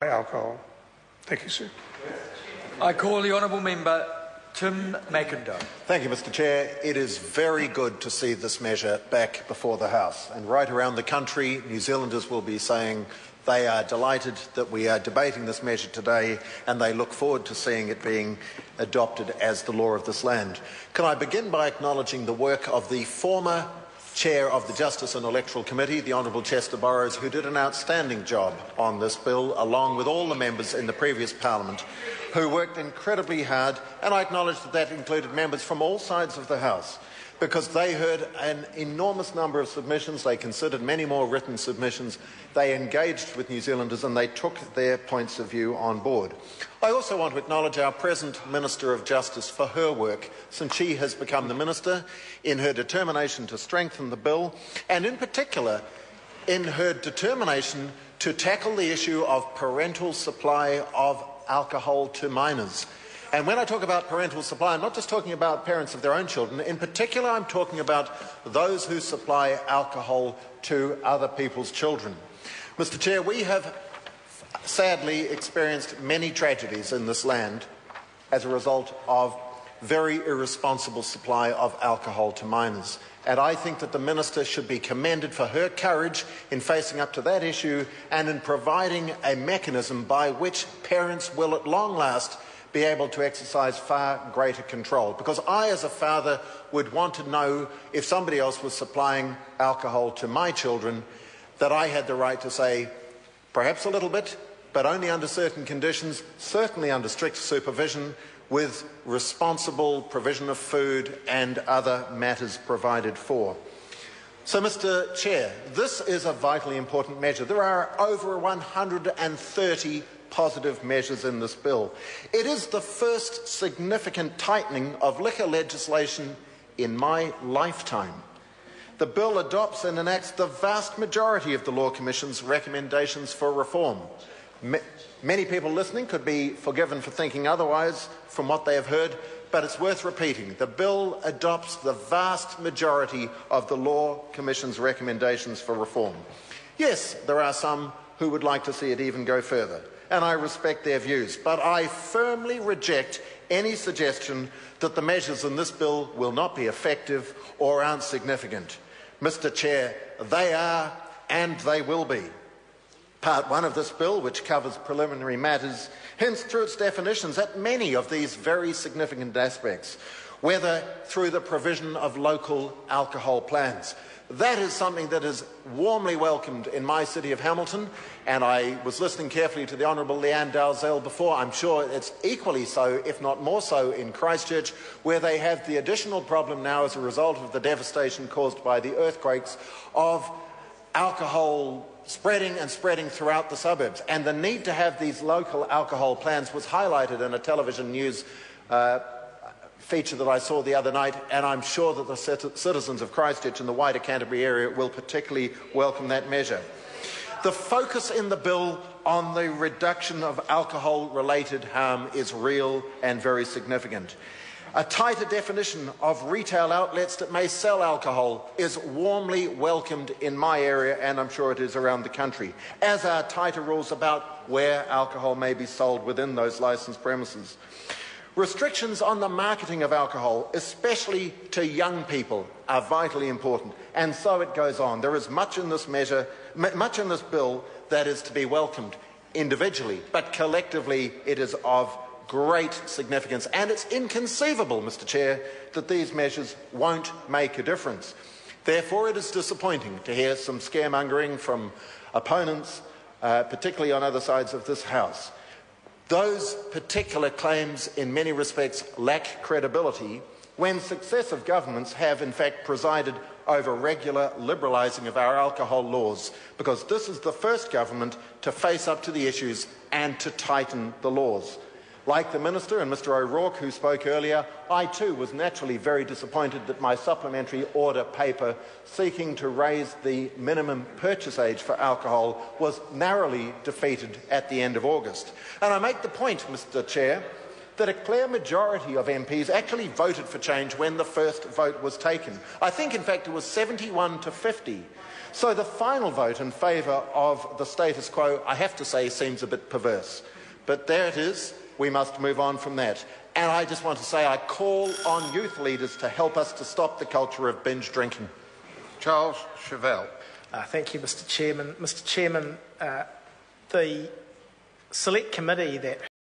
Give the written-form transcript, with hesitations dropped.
alcohol. Thank you, sir. I call the honourable member Tim McIndoe. Thank you, Mr Chair. It is very good to see this measure back before the House. And right around the country, New Zealanders will be saying they are delighted that we are debating this measure today, and they look forward to seeing it being adopted as the law of this land. Can I begin by acknowledging the work of the former Chair of the Justice and Electoral Committee, the Honourable Chester Borrows, who did an outstanding job on this bill, along with all the members in the previous Parliament, who worked incredibly hard, and I acknowledge that that included members from all sides of the House, because they heard an enormous number of submissions, they considered many more written submissions, they engaged with New Zealanders, and they took their points of view on board. I also want to acknowledge our present Minister of Justice for her work since she has become the Minister, in her determination to strengthen the bill, and in particular in her determination to tackle the issue of parental supply of alcohol to minors. And when I talk about parental supply, I'm not just talking about parents of their own children. In particular, I'm talking about those who supply alcohol to other people's children. Mr Chair, we have sadly experienced many tragedies in this land as a result of very irresponsible supply of alcohol to minors. And I think that the Minister should be commended for her courage in facing up to that issue and in providing a mechanism by which parents will at long last be able to exercise far greater control. Because I, as a father, would want to know, if somebody else was supplying alcohol to my children, that I had the right to say, perhaps a little bit, but only under certain conditions, certainly under strict supervision, with responsible provision of food and other matters provided for. So, Mr Chair, this is a vitally important measure. There are over 130 positive measures in this bill. It is the first significant tightening of liquor legislation in my lifetime. The bill adopts and enacts the vast majority of the Law Commission's recommendations for reform. Many people listening could be forgiven for thinking otherwise from what they have heard, but it's worth repeating. The bill adopts the vast majority of the Law Commission's recommendations for reform. Yes, there are some who would like to see it even go further, and I respect their views, but I firmly reject any suggestion that the measures in this bill will not be effective or aren't significant. Mr Chair, they are and they will be. Part 1 of this bill, which covers preliminary matters, hints through its definitions at many of these very significant aspects, whether through the provision of local alcohol plans. That is something that is warmly welcomed in my city of Hamilton, and I was listening carefully to the Honourable Leanne Dalzell before. I'm sure it's equally so, if not more so, in Christchurch, where they have the additional problem now as a result of the devastation caused by the earthquakes of alcohol spreading throughout the suburbs. And the need to have these local alcohol plans was highlighted in a television news feature that I saw the other night, and I'm sure that the citizens of Christchurch and the wider Canterbury area will particularly welcome that measure. The focus in the bill on the reduction of alcohol-related harm is real and very significant. A tighter definition of retail outlets that may sell alcohol is warmly welcomed in my area, and I'm sure it is around the country, as are tighter rules about where alcohol may be sold within those licensed premises. Restrictions on the marketing of alcohol, especially to young people, are vitally important, and so it goes on. There is much in this measure, much in this bill that is to be welcomed individually, but collectively it is of great significance, and it's inconceivable, Mr Chair, that these measures won't make a difference. Therefore, it is disappointing to hear some scaremongering from opponents, particularly on other sides of this House. Those particular claims, in many respects, lack credibility when successive governments have, in fact, presided over regular liberalising of our alcohol laws, because this is the first government to face up to the issues and to tighten the laws. Like the Minister and Mr O'Rourke, who spoke earlier, I too was naturally very disappointed that my supplementary order paper seeking to raise the minimum purchase age for alcohol was narrowly defeated at the end of August. And I make the point, Mr Chair, that a clear majority of MPs actually voted for change when the first vote was taken. I think, in fact, it was 71 to 50. So the final vote in favour of the status quo, I have to say, seems a bit perverse. But there it is. We must move on from that. And I just want to say I call on youth leaders to help us to stop the culture of binge drinking. Charles Chevelle. Thank you, Mr Chairman. Mr Chairman, the select committee that